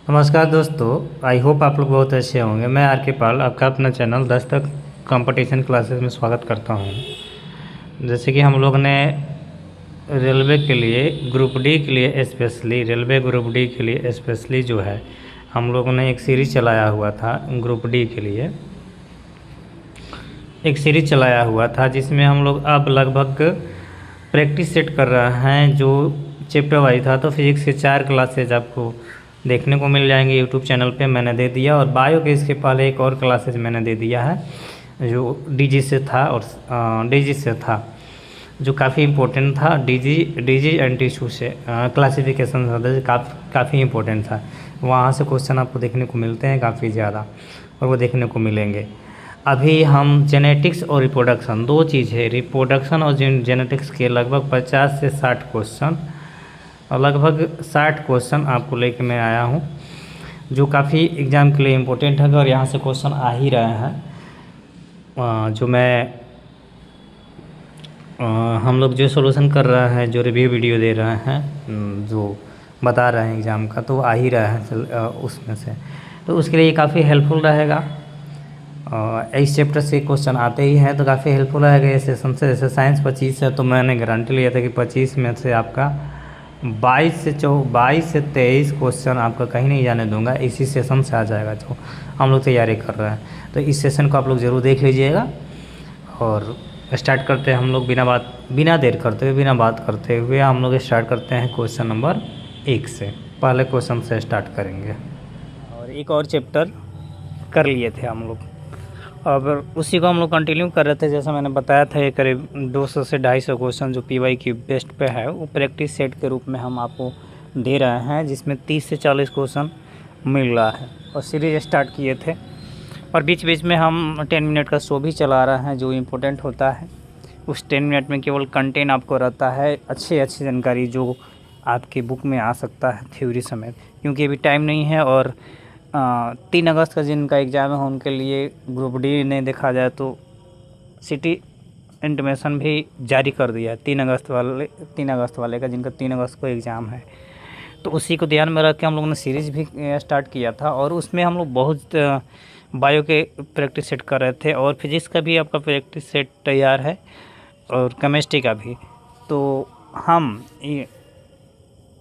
नमस्कार दोस्तों, I hope आप लोग बहुत अच्छे होंगे। मैं आर के पाल आपका अपना चैनल 10 तक कंपटीशन क्लासेस में स्वागत करता हूं। जैसे कि हम लोग ने रेलवे के लिए ग्रुप डी के लिए स्पेशली रेलवे ग्रुप डी के लिए स्पेशली जो है हम लोगों ने एक सीरीज़ चलाया हुआ था। ग्रुप डी के लिए एक सीरीज़ चलाया हुआ था जिसमें हम लोग अब लगभग प्रैक्टिस सेट कर रहे हैं। जो चैप्टर वाइज था तो फिजिक्स के 4 क्लासेज आपको देखने को मिल जाएंगे यूट्यूब चैनल पे मैंने दे दिया, और बायो के इसके पहले एक और क्लासेज मैंने दे दिया है जो डीजी से था और डीजी से था जो काफ़ी इम्पोर्टेंट था। डीजी एंड टिश्यू से क्लासिफिकेशन काफ़ी इम्पोर्टेंट था। वहाँ से क्वेश्चन आपको देखने को मिलते हैं काफ़ी ज़्यादा, और वो देखने को मिलेंगे। अभी हम जेनेटिक्स और रिप्रोडक्शन, दो चीज़ है, रिप्रोडक्शन और जेनेटिक्स के लगभग 50 से 60 क्वेश्चन और लगभग 60 क्वेश्चन आपको लेके मैं आया हूँ जो काफ़ी एग्ज़ाम के लिए इम्पोर्टेंट है। और यहाँ से क्वेश्चन आ ही रहे हैं जो मैं हम लोग जो सॉल्यूशन कर रहे हैं, जो रिव्यू वीडियो दे रहे हैं, जो बता रहे हैं एग्ज़ाम का, तो वो आ ही रहा है उसमें से। तो उसके लिए काफ़ी हेल्पफुल रहेगा। इस चैप्टर से क्वेश्चन आते ही हैं तो काफ़ी हेल्पफुल रहेगा ये सेशन से। जैसे साइंस 25 है तो मैंने गारंटी लिया था कि 25 में से आपका 22 से 23 क्वेश्चन आपका कहीं नहीं जाने दूंगा, इसी सेशन से आ जाएगा जो हम लोग तैयारी कर रहे हैं। तो इस सेशन को आप लोग ज़रूर देख लीजिएगा। और स्टार्ट करते हैं हम लोग बिना देर करते हुए, बिना बात करते हुए हम लोग स्टार्ट करते हैं क्वेश्चन नंबर 1 से। पहले क्वेश्चन से स्टार्ट करेंगे। और एक और चैप्टर कर लिए थे हम लोग, अब उसी को हम लोग कंटिन्यू कर रहे थे। जैसा मैंने बताया था ये करीब 200 से 250 क्वेश्चन जो पीवाई की बेस्ट पे है वो प्रैक्टिस सेट के रूप में हम आपको दे रहे हैं, जिसमें 30 से 40 क्वेश्चन मिल रहा है। और सीरीज स्टार्ट किए थे और बीच बीच में हम 10 मिनट का शो भी चला रहे हैं जो इम्पोर्टेंट होता है। उस 10 मिनट में केवल कंटेंट आपको रहता है, अच्छी जानकारी जो आपकी बुक में आ सकता है थ्योरी समेत, क्योंकि अभी टाइम नहीं है। और 3 अगस्त का जिनका एग्ज़ाम है उनके लिए ग्रुप डी ने देखा जाए तो सिटी इंटीमेशन भी जारी कर दिया है 3 अगस्त वाले का, जिनका 3 अगस्त को एग्ज़ाम है। तो उसी को ध्यान में रख के हम लोगों ने सीरीज़ भी स्टार्ट किया था, और उसमें हम लोग बहुत बायो के प्रैक्टिस सेट कर रहे थे, और फिजिक्स का भी आपका प्रैक्टिस सेट तैयार है, और केमिस्ट्री का भी। तो हम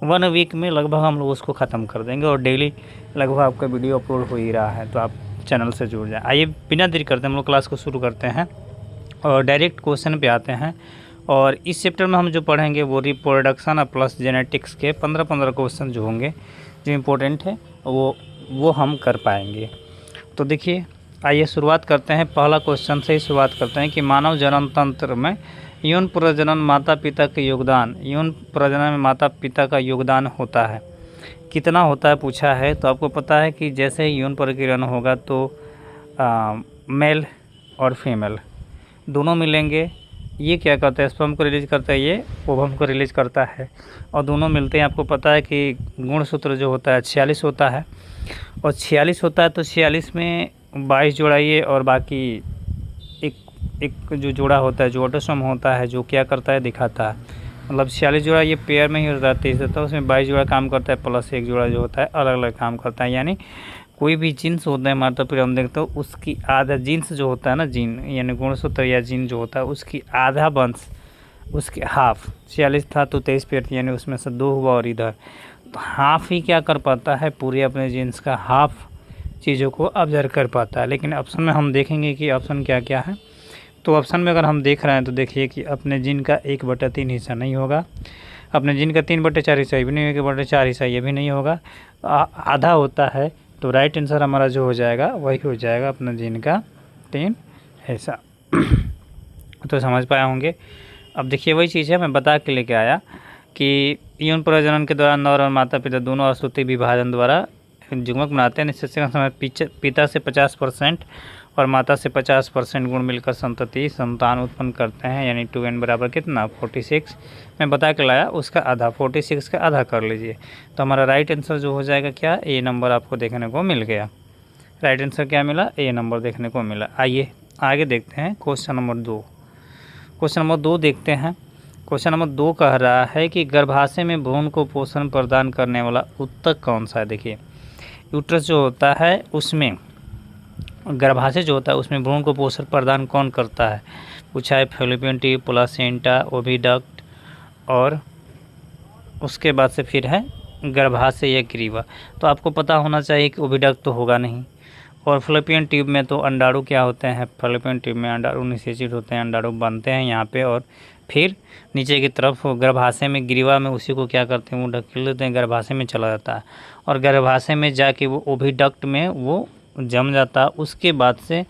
1 वीक में लगभग हम लोग उसको ख़त्म कर देंगे, और डेली लगभग आपका वीडियो अपलोड हो ही रहा है, तो आप चैनल से जुड़ जाएं। आइए बिना देरी करते हम लोग क्लास को शुरू करते हैं और डायरेक्ट क्वेश्चन पे आते हैं। और इस चैप्टर में हम जो पढ़ेंगे वो रिप्रोडक्शन और प्लस जेनेटिक्स के 15 क्वेश्चन जो होंगे जो इम्पोर्टेंट है वो हम कर पाएंगे। तो देखिए, आइए शुरुआत करते हैं। पहला क्वेश्चन से ही शुरुआत करते हैं कि मानव जनन तंत्र में यौन प्रजनन माता पिता का योगदान होता है, कितना होता है पूछा है। तो आपको पता है कि जैसे ही यौन प्रकीर्णन होगा तो मेल और फीमेल दोनों मिलेंगे। ये क्या करता है, स्पर्म को रिलीज करता है, ये ओवम को रिलीज करता है, और दोनों मिलते हैं। आपको पता है कि गुणसूत्र जो होता है 46 होता है, और 46 होता है तो 46 में 22 जोड़ाइए, और बाकी एक जो जोड़ा होता है जो ऑटोसोम होता है जो क्या करता है दिखाता है, मतलब 46 जोड़ा ये पेयर में ही रहता है, तो उसमें 22 जोड़ा काम करता है, प्लस 1 जोड़ा जो होता है अलग अलग काम करता है। यानी कोई भी जीन्स होता है माता पिता हम देखते हो उसकी आधा जीन्स जो होता है ना, जीन यानी गुणसूत्र या जीन जो होता है उसकी आधा वंश, उसके हाफ 46 था तो 23 पेयर, यानी उसमें से 2 हुआ, और इधर तो हाफ ही क्या कर पाता है, पूरे अपने जीन्स का हाफ चीज़ों को ऑब्जर्व कर पाता है। लेकिन ऑप्शन में हम देखेंगे कि ऑप्शन क्या क्या है। तो ऑप्शन में अगर हम देख रहे हैं तो देखिए कि अपने जीन का 1/3 हिस्सा नहीं होगा, अपने जीन का 3/4 हिस्सा भी नहीं होगा, 1/4 हिस्सा ये भी नहीं होगा, आधा होता है। तो राइट आंसर हमारा जो हो जाएगा वही हो जाएगा अपना जीन का 3 हिस्सा। तो समझ पाए होंगे। अब देखिए वही चीज़ है, मैं बता के लेके आया कि यौन प्रजनन के दौरान नर और माता पिता दोनों अश्रुति विभाजन द्वारा युग्मक बनाते हैं। निश्चित समय पिता से 50% और माता से 50% गुण मिलकर संतान उत्पन्न करते हैं, यानी 2n बराबर कितना 46। मैं बता के लाया उसका आधा, 46 का आधा कर लीजिए। तो हमारा राइट आंसर जो हो जाएगा क्या, ए नंबर आपको देखने को मिल गया। राइट आंसर क्या मिला, ए नंबर देखने को मिला। आइए आगे देखते हैं क्वेश्चन नंबर 2। क्वेश्चन नंबर 2 देखते हैं। क्वेश्चन नंबर 2 कह रहा है कि गर्भाशय में भ्रूण को पोषण प्रदान करने वाला उत्तक कौन सा है। देखिए यूट्रस जो होता है उसमें, गर्भाशय जो होता है उसमें भ्रूण को पोषण प्रदान कौन करता है? पूछा है फैलोपियन ट्यूब, प्लासेंटा, ओविडक्ट और उसके बाद से फिर है गर्भाशय या ग्रीवा। तो आपको पता होना चाहिए कि ओविडक्ट तो होगा नहीं। और फैलोपियन ट्यूब में तो अंडाणु क्या होते हैं? फैलोपियन ट्यूब में अंडाणु निषेचित होते हैं, अंडाणु बनते हैं यहाँ पे और फिर नीचे की तरफ गर्भाशय में, ग्रीवा में उसी को क्या करते हैं? वो ढकेल देते हैं, गर्भाशय में चला जाता है और गर्भाशय में जाके वो ओविडक्ट में वो जम जाता है। उसके बाद से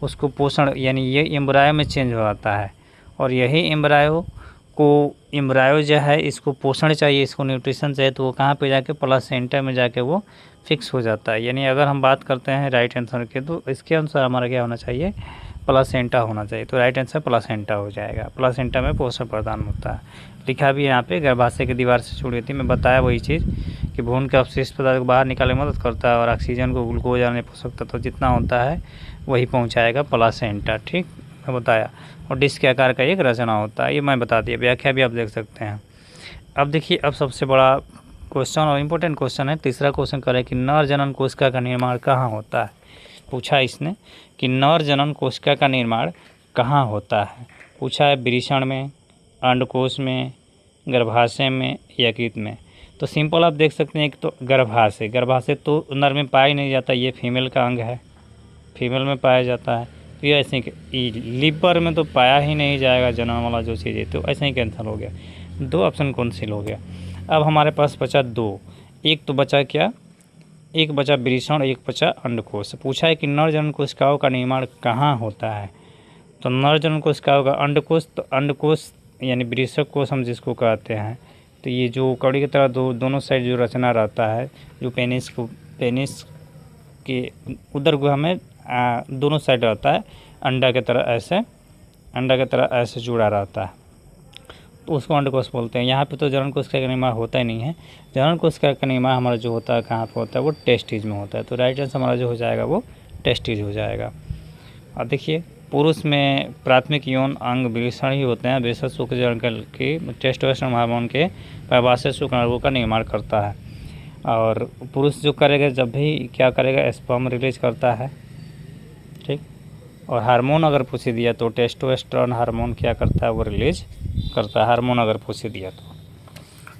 उसको पोषण, यानी ये एम्ब्रायो में चेंज हो जाता है और यही एम्ब्रायो जो है इसको पोषण चाहिए, इसको न्यूट्रिशन चाहिए, तो वो कहाँ पे जाके? प्लासेंटा में जाके वो फिक्स हो जाता है। यानी अगर हम बात करते हैं राइट आंसर के, तो इसके अनुसार हमारा क्या होना चाहिए? प्लासेंटा होना चाहिए। तो राइट आंसर प्लासेंटा हो जाएगा। प्लासेंटा में पोषण प्रदान होता है। लिखा भी यहाँ पे गर्भाशय की दीवार से जुड़ी होती है। मैं बताया वही चीज़ कि भ्रूण के अवशिष्ट पदार्थ को बाहर निकालने में मदद करता है और ऑक्सीजन को, ग्लूकोज अन्य पोषक तत्व जितना होता है वही पहुँचाएगा प्लासेंटा। ठीक, मैं बताया। और डिस्क के आकार का एक रचना होता है, ये मैं बता दिया। व्याख्या भी आप देख सकते हैं। अब देखिए, अब सबसे बड़ा क्वेश्चन और इम्पोर्टेंट क्वेश्चन है, तीसरा क्वेश्चन करें कि नर जनन कोशिका का निर्माण कहाँ होता है? पूछा इसने कि नर जनन कोशिका का निर्माण कहाँ होता है? पूछा है वृषण में, अंडकोश में, गर्भाशय में या कीट में। तो सिंपल आप देख सकते हैं कि तो गर्भाशय, गर्भाशय तो नर में पाया ही नहीं जाता, ये फीमेल का अंग है, फीमेल में पाया जाता है। तो ये ऐसे ही लीवर में तो पाया ही नहीं जाएगा जनन वाला जो चीज़ है, तो ऐसे ही कैंसिल हो गया। 2 ऑप्शन कैंसिल हो गया। अब हमारे पास बचा 2, एक तो बचा क्या? एक बचा वृषण, एक बचा अंडकोश। पूछा है कि नर जनन कोशिकाओं का निर्माण कहाँ होता है? तो नर जनन कोशिकाओं का अंडकोश, तो अंडकोश यानी वृषक कोश हम जिसको कहते हैं, तो ये जो कड़ी की तरह दोनों साइड जो रचना रहता है, जो पेनिस के उदर गुहा में दोनों साइड रहता है, अंडा की तरह ऐसे जुड़ा रहता है, तो उसको अंडकोश बोलते हैं। यहाँ पे तो जनन कोशिका का निर्माण होता ही नहीं है। जनन कोशिका का निर्माण हमारा जो होता है कहाँ पे होता है? वो टेस्टिज में होता है। तो राइट आंसर हमारा जो हो जाएगा वो टेस्टिज हो जाएगा। अब देखिए, पुरुष में प्राथमिक यौन अंग वृषण ही होते हैं। वृषण शुक्र के टेस्टोस्टेरोन हार्मोन के प्रभाव से शुक्राणुओं का निर्माण करता है और पुरुष जो करेगा, जब भी क्या करेगा? स्पर्म रिलीज करता है। ठीक, और हार्मोन अगर पूछ दिया तो टेस्टोस्टेरोन हार्मोन क्या करता है? वो रिलीज करता है, हार्मोन अगर पूछ दिया तो।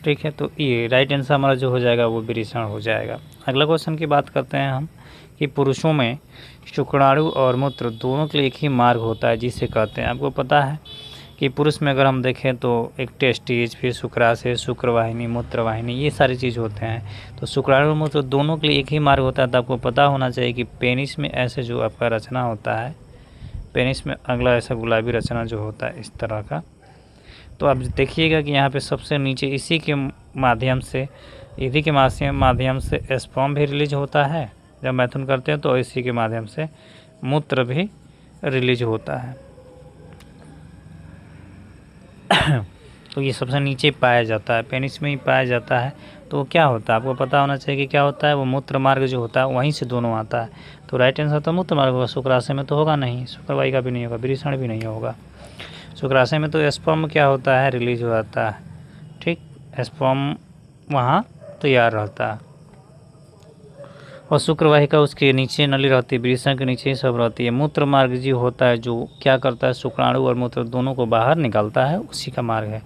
ठीक है, तो ये राइट आंसर हमारा जो हो जाएगा वो वृषण हो जाएगा। अगला क्वेश्चन की बात करते हैं हम कि पुरुषों में शुक्राणु और मूत्र दोनों के लिए एक ही मार्ग होता है, जिसे कहते हैं। आपको पता है कि पुरुष में अगर हम देखें तो एक टेस्टिज, फिर शुक्राशय, शुक्रवाहिनी, मूत्रवाहिनी, ये सारी चीज़ होते हैं। तो शुक्राणु और मूत्र दोनों के लिए एक ही मार्ग होता है। तो आपको पता होना चाहिए कि पेनिस में ऐसे जो आपका रचना होता है, पेनिस में अगला ऐसा गुलाबी रचना जो होता है इस तरह का, तो आप देखिएगा कि यहाँ पे सबसे नीचे इसी के माध्यम से स्पर्म भी रिलीज होता है। जब मैथुन करते हैं तो इसी के माध्यम से मूत्र भी रिलीज होता है। तो ये सबसे नीचे पाया जाता है, पेनिस में ही पाया जाता है। तो क्या होता है? आपको पता होना चाहिए कि क्या होता है? वो मूत्र मार्ग जो होता है वहीं से दोनों आता है। तो राइट आंसर तो मूत्र मार्ग होगा। शुक्राशय में तो होगा नहीं, शुक्रवाहिका भी नहीं होगा, वृषण भी नहीं होगा। शुक्राशय में तो स्पर्म क्या होता है? रिलीज हो जाता है। ठीक, स्पर्म वहाँ तैयार रहता है और शुक्रवाहिका उसके नीचे नली रहती है, वृषण के नीचे ही सब रहती है। मूत्र मार्ग जो होता है, जो क्या करता है? शुक्राणु और मूत्र दोनों को बाहर निकालता है, उसी का मार्ग है।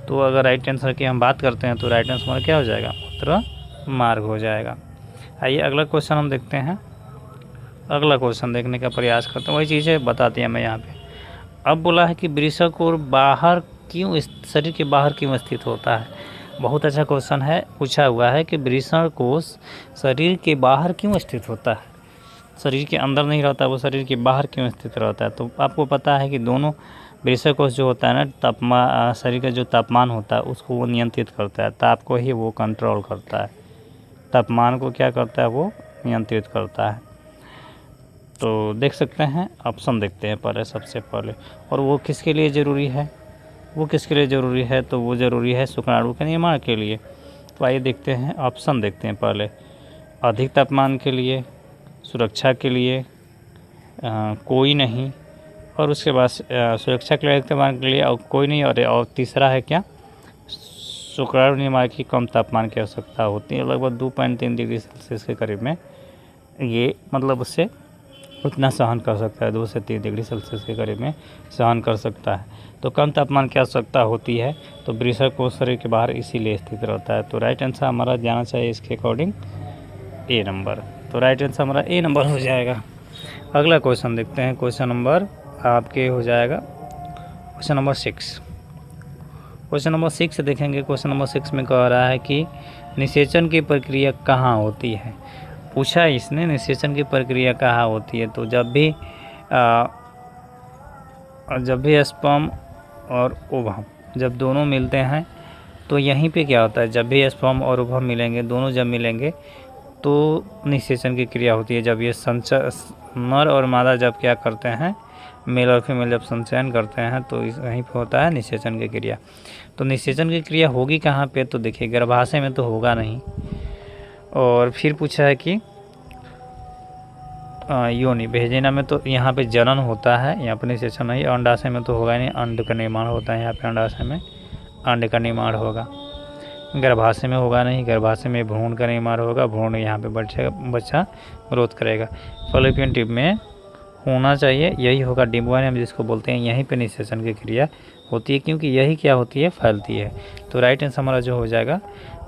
तो अगर राइट आंसर की हम बात करते हैं तो राइट आंसर हमारा क्या हो जाएगा? मूत्र मार्ग हो जाएगा। आइए अगला क्वेश्चन हम देखते हैं। अगला क्वेश्चन देखने का प्रयास करते हैं, वही चीज़ें बता दिया मैं यहाँ पे। अब बोला है कि वृषक और बाहर क्यों, शरीर के बाहर क्यों स्थित होता है? बहुत अच्छा क्वेश्चन है, पूछा हुआ है कि वृषण कोश शरीर के बाहर क्यों स्थित होता है? शरीर के अंदर नहीं रहता, वो शरीर के बाहर क्यों स्थित रहता है? तो आपको पता है कि दोनों वृषण कोश जो होता है ना, शरीर का जो तापमान होता है उसको वो नियंत्रित करता है, ताप को ही वो कंट्रोल करता है, तापमान को क्या करता है? वो नियंत्रित करता है। तो देख सकते हैं, ऑप्शन देखते हैं पहले, सबसे पहले। और वो किसके लिए ज़रूरी है? वो किसके लिए ज़रूरी है? तो वो ज़रूरी है शुक्राणु के निर्माण के लिए। तो आइए देखते हैं, ऑप्शन देखते हैं पहले। अधिक तापमान के लिए, सुरक्षा के लिए, कोई नहीं, और उसके बाद सुरक्षा के लिए, अधिक तापमान के लिए और कोई नहीं, और तीसरा है क्या? शुक्राणु निर्माण की कम तापमान की आवश्यकता होती है, लगभग 2.3 डिग्री सेल्सियस के करीब में ये मतलब उससे उतना सहन कर सकता है, 2 से 3 डिग्री सेल्सियस के करीब में सहन कर सकता है। तो कम तापमान की आवश्यकता होती है, तो वृषभ को शरीर के बाहर इसीलिए स्थित रहता है। तो राइट आंसर हमारा जाना चाहिए इसके अकॉर्डिंग ए नंबर। तो राइट आंसर हमारा ए नंबर हो जाएगा। अगला क्वेश्चन देखते हैं। क्वेश्चन नंबर आपके हो जाएगा क्वेश्चन नंबर 6। क्वेश्चन नंबर 6 देखेंगे। क्वेश्चन नंबर 6 में कह रहा है कि निषेचन की प्रक्रिया कहाँ होती है। पूछा इसने निषेचन की प्रक्रिया कहाँ होती है। तो जब भी स्पर्म और ओवम जब दोनों मिलते हैं तो यहीं पे क्या होता है, जब भी स्पर्म और ओवम मिलेंगे, दोनों जब मिलेंगे तो निषेचन की क्रिया होती है। जब ये संचय नर और मादा जब क्या करते हैं, मेल और फीमेल जब संचयन करते हैं तो यहीं पे होता है निषेचन की क्रिया। तो निषेचन की क्रिया होगी कहाँ पे, तो देखिए गर्भाशय में तो होगा नहीं। और फिर पूछा है कि योनि भेजिना में, तो यहाँ पे जनन होता है, यहाँ पर निषेचन नहीं। अंडाशय में तो होगा नहीं, अंड का निर्माण होता है यहाँ पे, अंडाशय में अंड का निर्माण होगा। गर्भाशय में होगा नहीं, गर्भाशय में भ्रूण का निर्माण होगा, भ्रूण यहाँ पे बच्चा ग्रोथ करेगा। फॉलोपियन ट्यूब में होना चाहिए, यही होगा डिम्बोनियम जिसको बोलते हैं, यहीं पे निषेचन की क्रिया होती है, क्योंकि यही क्या होती है, फैलती है। तो राइट आंसर हमारा जो हो जाएगा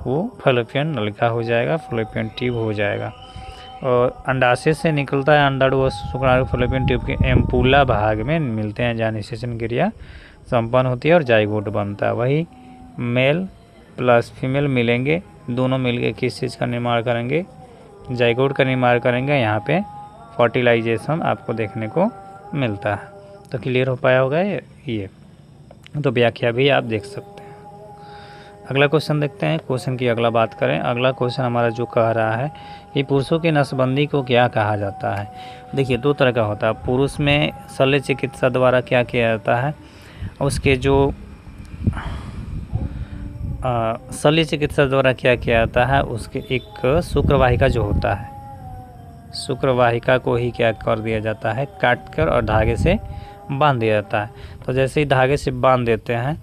वो फॉलोपियन नलिका हो जाएगा, फॉलोपियन ट्यूब हो जाएगा। और अंडाशय से निकलता है अंडाणु व शुक्राणु फॉलोपियन ट्यूब के एम्पुला भाग में मिलते हैं, जहाँ निषेचन क्रिया संपन्न होती है और जाइगोट बनता है। वही मेल प्लस फीमेल मिलेंगे, दोनों मिलके किस चीज़ का निर्माण करेंगे, जाइगोट का निर्माण करेंगे। यहाँ पे फर्टिलाइजेशन आपको देखने को मिलता है। तो क्लियर हो पाया होगा ये। तो व्याख्या भी आप देख सकते हैं। अगला क्वेश्चन देखते हैं। क्वेश्चन की अगला बात करें। अगला क्वेश्चन हमारा जो कह रहा है कि पुरुषों की नसबंदी को क्या कहा जाता है। देखिए 2 तरह का होता है। पुरुष में शल्य चिकित्सा द्वारा क्या किया जाता है, उसके जो शल्य चिकित्सा द्वारा क्या किया जाता है, उसके एक शुक्रवाहिका जो होता है, शुक्रवाहिका को ही क्या कर दिया जाता है, काट कर और धागे से बांध दिया जाता है। तो जैसे ही धागे से बांध देते हैं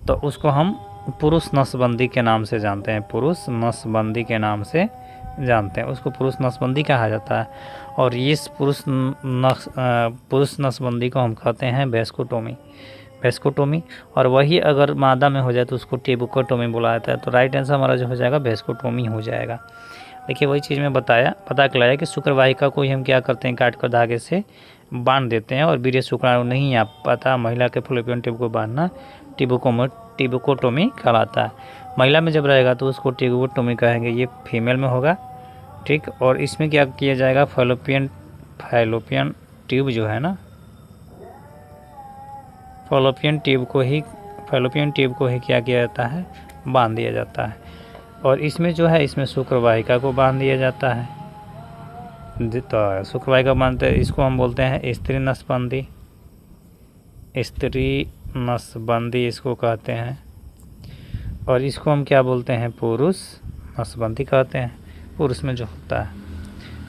तो उसको हम पुरुष नसबंदी के नाम से जानते हैं, पुरुष नसबंदी के नाम से जानते हैं, उसको पुरुष नसबंदी कहा जाता है। और इस पुरुष नसबंदी को हम कहते हैं वेस्कोटोमी। और वही अगर मादा में हो जाए तो उसको टेबुकोटोमी बोला जाता है। तो राइट आंसर हमारा जो हो जाएगा वेस्कोटोमी हो जाएगा। देखिए वही चीज़ में पता चलाया कि शुक्रवाहिका को ही हम क्या करते हैं, काट कर धागे से बांध देते हैं। और वीर्य शुक्राणु नहीं आ पाता, महिला के फॉलोपियन ट्यूब को बांधना टेबुकोटोमी कहलाता है। महिला में जब रहेगा तो उसको टेबुकोटोमी कहेंगे, ये फीमेल में होगा, ठीक। और इसमें क्या किया जाएगा, फैलोपियन ट्यूब जो है ना, फैलोपियन ट्यूब को ही क्या किया जाता है, बांध दिया जाता है। और इसमें जो है, इसमें शुक्रवाहिका को बांध दिया जाता है। तो शुक्रवाहिका बांधते हैं, इसको हम बोलते हैं स्त्री नसबंदी इसको कहते हैं। और इसको हम क्या बोलते हैं, पुरुष नसबंदी कहते हैं, पुरुष में जो होता है।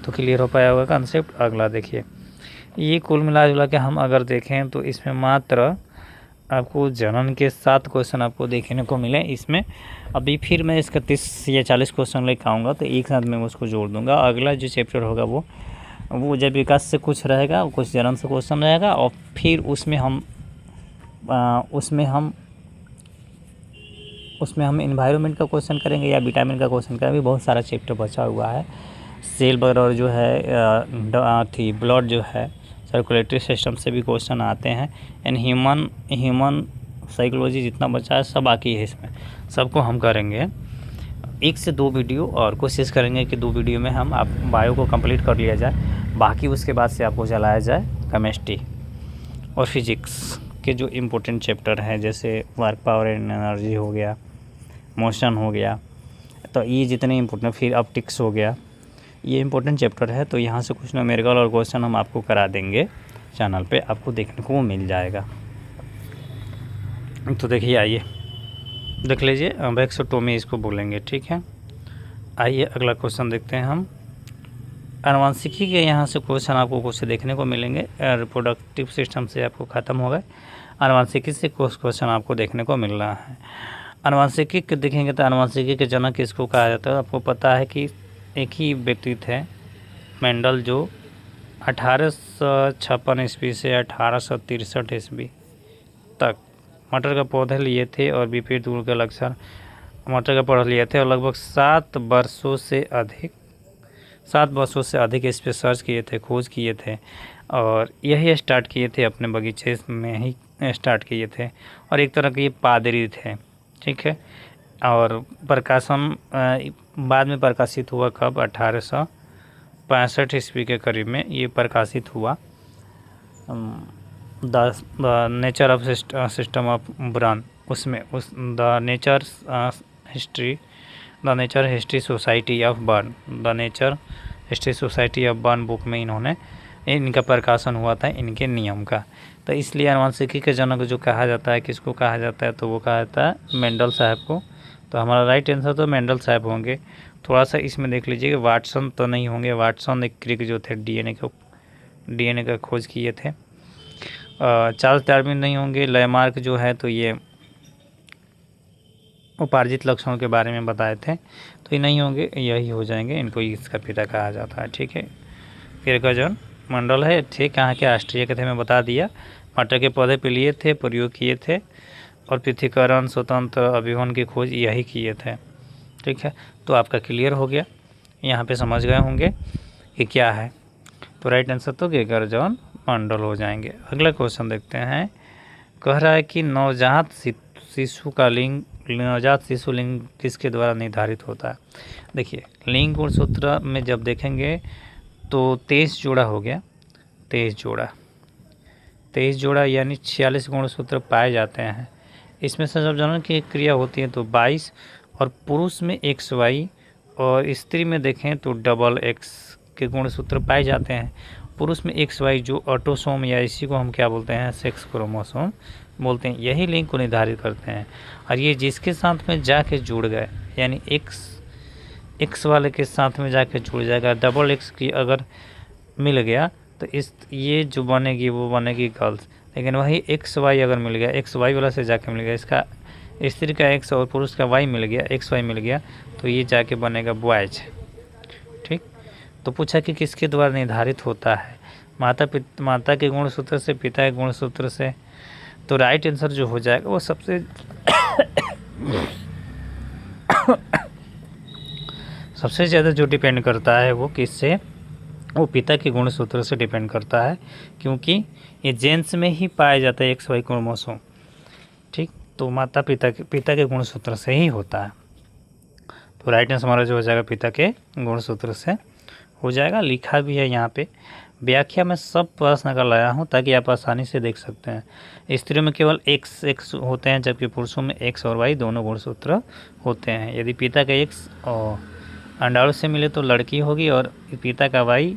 तो क्लियर हो पाया होगा कंसेप्ट। अगला देखिए, ये कुल मिला जुला के हम अगर देखें तो इसमें मात्र आपको जनन के 7 क्वेश्चन आपको देखने को मिले। इसमें अभी फिर मैं इसका 30 या 40 क्वेश्चन लेकर आऊँगा, तो एक साथ मैं उसको जोड़ दूँगा। अगला जो चैप्टर होगा वो जब विकास से कुछ रहेगा, कुछ जनन से क्वेश्चन रहेगा, और फिर उसमें हम इन्वायरमेंट का क्वेश्चन करेंगे या विटामिन का क्वेश्चन करेंगे। बहुत सारा चैप्टर बचा हुआ है। सेल वगैरह जो है ब्लड जो है, सर्कुलेटरी सिस्टम से भी क्वेश्चन आते हैं। एंड ह्यूमन साइकोलॉजी जितना बचा है सब बाकी है, इसमें सबको हम करेंगे। 1 से 2 वीडियो और कोशिश करेंगे कि 2 वीडियो में हम आप बायो को कंप्लीट कर लिया जाए। बाकी उसके बाद से आपको चलाया जाए केमिस्ट्री और फिजिक्स के जो इम्पोर्टेंट चैप्टर हैं, जैसे वर्क पावर एंड एनर्जी हो गया, मोशन हो गया, तो ये जितने इम्पोर्टेंट, फिर ऑप्टिक्स हो गया, ये इम्पोर्टेंट चैप्टर है। तो यहाँ से कुछ न्यूमेरिकल और क्वेश्चन हम आपको करा देंगे, चैनल पे आपको देखने को मिल जाएगा। तो देखिए, आइए देख लीजिए, वेक्सोटोमी इसको बोलेंगे, ठीक है। आइए अगला क्वेश्चन देखते हैं हम। आनुवंशिकी के यहाँ से क्वेश्चन आपको कुछ देखने को मिलेंगे। रिप्रोडक्टिव सिस्टम से आपको ख़त्म हो गए, आनुवंशिकी से कुछ क्वेश्चन आपको देखने को मिल रहा है। आनुवंशिकी के देखेंगे तो आनुवंशिकी के जनक किसको कहा जाता है। आपको पता है कि एक ही व्यक्ति थे मेंडल जो 1856 ईस्वी से 1863 ईस्वी तक मटर का पौधे लिए थे और विपरीत गुण के लक्षण मटर का पौधा लिए थे और लगभग 7 वर्षों से अधिक इस पर सर्च किए थे, खोज किए थे और यही स्टार्ट किए थे, अपने बगीचे में ही स्टार्ट किए थे और एक तरह के ये पादरी थे। ठीक है, और प्रकाशन बाद में प्रकाशित हुआ कब? 1865 ईस्वी के करीब में ये प्रकाशित हुआ। The nature of system of Bern, उसमें the nature history society of Bern, the nature history society of Bern book में इनका प्रकाशन हुआ था, इनके नियम का। तो इसलिए आनुवंशिकी के जनक जो कहा जाता है, किसको कहा जाता है? तो वो कहा जाता है मेंडल साहब को। तो हमारा राइट आंसर तो मेंडल साहब होंगे। थोड़ा सा इसमें देख लीजिए कि वाटसन तो नहीं होंगे। वाटसन एक क्रिक जो थे डीएनए का खोज किए थे। चार्ल्स डार्विन नहीं होंगे। लैमार्क जो है तो ये उपार्जित लक्षणों के बारे में बताए थे, तो ये नहीं होंगे, यही हो जाएंगे। इनको इसका पिता कहा जाता है। ठीक है, किर्कजन मंडल है, ठीक, कहाँ के? ऑस्ट्रिया के थे, मैं बता दिया। मटर के पौधे पे लिए थे, प्रयोग किए थे और पृथ्वीकरण स्वतंत्र अभिवन की खोज यही किए थे। ठीक है, तो आपका क्लियर हो गया, यहाँ पे समझ गए होंगे कि क्या है। तो राइट आंसर तो किर्कजन मंडल हो जाएंगे। अगला क्वेश्चन देखते हैं। कह रहा है कि नवजात शिशु लिंग किसके द्वारा निर्धारित होता है? देखिए, लिंग गुणसूत्र में जब देखेंगे तो 23 जोड़ा हो गया। 23 जोड़ा यानी 46 गुणसूत्र पाए जाते हैं। इसमें से जब जनन की क्रिया होती है तो 22 और पुरुष में XY और स्त्री में देखें तो XX के गुणसूत्र पाए जाते हैं। पुरुष में XY जो ऑटोसोम या इसी को हम क्या बोलते हैं? सेक्स क्रोमोसोम बोलते हैं, यही लिंग को निर्धारित करते हैं। और ये जिसके साथ में जाके जुड़ गए, यानी X वाले के साथ में जाके जुड़ जाएगा। XX की अगर मिल गया तो ये जो बनेगी वो बनेगी गर्ल्स। लेकिन वही XY अगर मिल गया, XY वाला से जाके मिल गया, इसका स्त्री का X और पुरुष का Y मिल गया, XY मिल गया, तो ये जाके बनेगा बॉयज। ठीक, तो पूछा कि किसके द्वारा निर्धारित होता है? माता के गुणसूत्र से, पिता के गुणसूत्र से। तो राइट आंसर जो हो जाएगा वो सबसे ज़्यादा जो डिपेंड करता है वो किससे? वो पिता के गुणसूत्र से डिपेंड करता है, क्योंकि ये जेंट्स में ही पाया जाता है XY क्रोमोसोम। ठीक, तो पिता के गुणसूत्र से ही होता है। तो राइट आंसर हमारा जो हो जाएगा पिता के गुणसूत्र से हो जाएगा। लिखा भी है यहाँ पे, व्याख्या में सब प्रश्न का लाया हूँ ताकि आप आसानी से देख सकते हैं। स्त्रियों में केवल X होते हैं, जबकि पुरुषों में X और Y दोनों गुणसूत्र होते हैं। यदि पिता का X और अंडाणु से मिले तो लड़की होगी और पिता का Y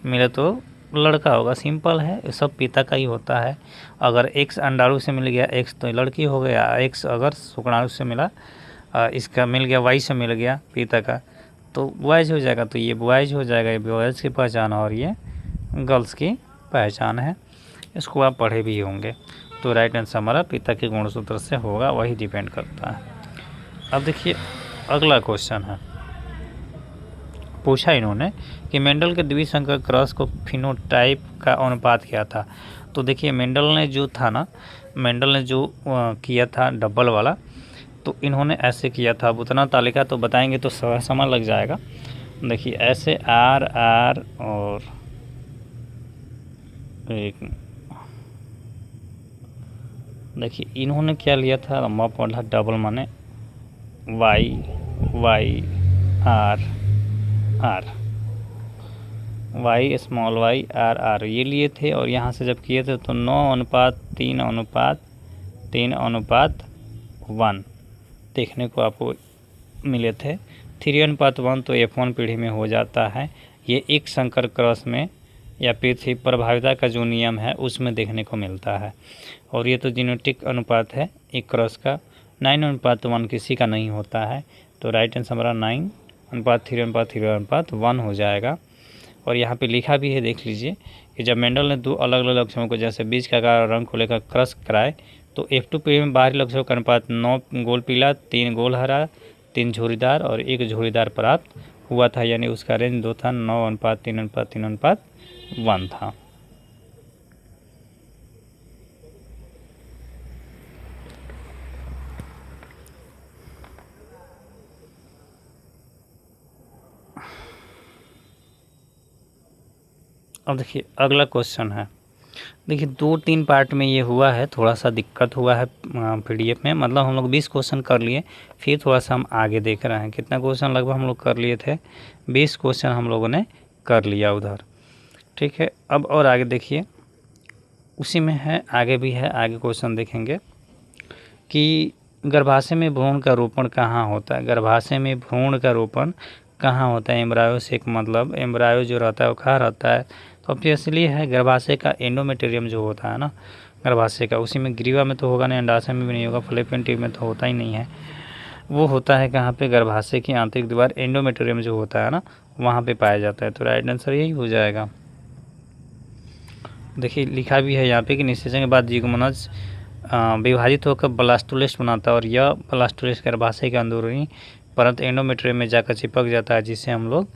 मिले तो लड़का होगा। सिंपल है, ये सब पिता का ही होता है। अगर X अंडाणु से मिल गया X तो लड़की हो गया, X अगर शुक्राणु से मिला, इसका मिल गया Y से मिल गया पिता का, तो बॉयज हो जाएगा। तो ये बॉयज हो जाएगा, ये बॉयज की पहचान और ये गर्ल्स की पहचान है। इसको आप पढ़े भी होंगे। तो राइट आंसर हमारा पिता के गुणसूत्र से होगा, वही डिपेंड करता है। अब देखिए अगला क्वेश्चन है, पूछा इन्होंने कि मेंडल के द्विसंकर क्रॉस को फिनोटाइप का अनुपात क्या था? तो देखिए मेंडल ने जो किया था डबल वाला, तो इन्होंने ऐसे किया था। अब उतना तालिका तो बताएंगे तो समय लग जाएगा। देखिए ऐसे R और एक, देखिए इन्होंने क्या लिया था, लंबा पौधा डबल माने Y R Y small y R ये लिए थे। और यहाँ से जब किए थे तो 9:3:1 देखने को आपको मिले थे। 3:1 तो F1 पीढ़ी में हो जाता है। ये एक संकर क्रॉस में या पृथ्वी प्रभाविता का जो नियम है उसमें देखने को मिलता है। और ये तो जीनेटिक अनुपात है एक क्रॉस का। 9:1 किसी का नहीं होता है। तो राइट आंसर हमारा 9:3:3:1 हो जाएगा। और यहाँ पे लिखा भी है, देख लीजिए कि जब मेंडल ने दो अलग अलग लक्षणों को जैसे बीज का आकार और रंग को लेकर क्रॉस कराए तो F2 पीढ़ी में बाहरी लक्षणों का अनुपात 9 गोल पीला, 3 गोल हरा, 3 झुर्रीदार और 1 झुर्रीदार प्राप्त हुआ था, यानी उसका रेंज 2 था, 9:3:3:1 था। अब देखिए अगला क्वेश्चन है। देखिए 2-3 पार्ट में ये हुआ है, थोड़ा सा दिक्कत हुआ है पीडीएफ में, मतलब हम लोग 20 क्वेश्चन कर लिए, फिर थोड़ा सा हम आगे देख रहे हैं। कितना क्वेश्चन लगभग हम लोग कर लिए थे, 20 क्वेश्चन हम लोगों ने कर लिया उधर, ठीक है। अब और आगे देखिए, उसी में है, आगे भी है, आगे क्वेश्चन देखेंगे कि गर्भाशय में भ्रूण का रोपण कहाँ होता है। गर्भाशय में भ्रूण का रोपण कहाँ होता है। एम्ब्रायो से एक मतलब एम्ब्रायो जो रहता है वो कहाँ रहता है, तो ऑब्वियसली है गर्भाशय का एंडोमेटेरियम जो होता है ना गर्भाशय का, उसी में ग्रीवा में तो होगा नहीं, अंडाशय में भी नहीं होगा, फैलोपियन ट्यूब में तो होता ही नहीं है। वो होता है कहाँ पे, गर्भाशय की आंतरिक दीवार एंडोमेटेरियम जो होता है ना वहाँ पे पाया जाता है। तो राइट आंसर यही हो जाएगा। देखिए लिखा भी है यहाँ पे कि निषेचन के बाद जिगोमोनाज विभाजित होकर ब्लास्टोलेस्ट बनाता है, और यह ब्लास्टोलेस्ट गर्भाशय के अंदरूनी परंतु एंडोमेट्रियम में जाकर चिपक जाता है, जिसे हम लोग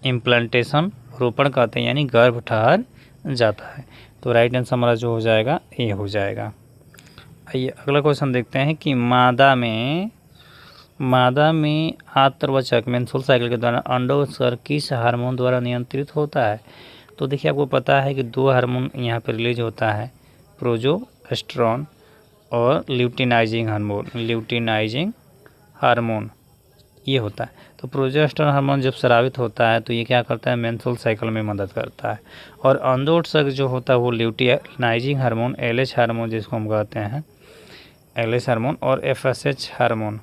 इम्प्लांटेशन रोपण कहते हैं, यानी गर्भ ठहर जाता है। तो राइट आंसर हमारा जो हो जाएगा ये हो जाएगा। आइए अगला क्वेश्चन देखते हैं कि मादा में आत्रवचक मेंस्ट्रुअल साइकिल के दौरान अंडोत्सर्ग किस हार्मोन द्वारा नियंत्रित होता है। तो देखिए आपको पता है कि 2 हार्मोन यहाँ पर रिलीज होता है, प्रोजेस्टेरोन और ल्यूटिनाइजिंग हार्मोन ये होता है। तो प्रोजेस्टेरोन हार्मोन जब स्रावित होता है तो ये क्या करता है, मेंस्ट्रुअल साइकिल में मदद करता है। और अंडोत्सर्ग जो होता है वो ल्यूटिनाइजिंग हार्मोन, LH हार्मोन जिसको हम कहते हैं, LH हार्मोन, और FSH hormone,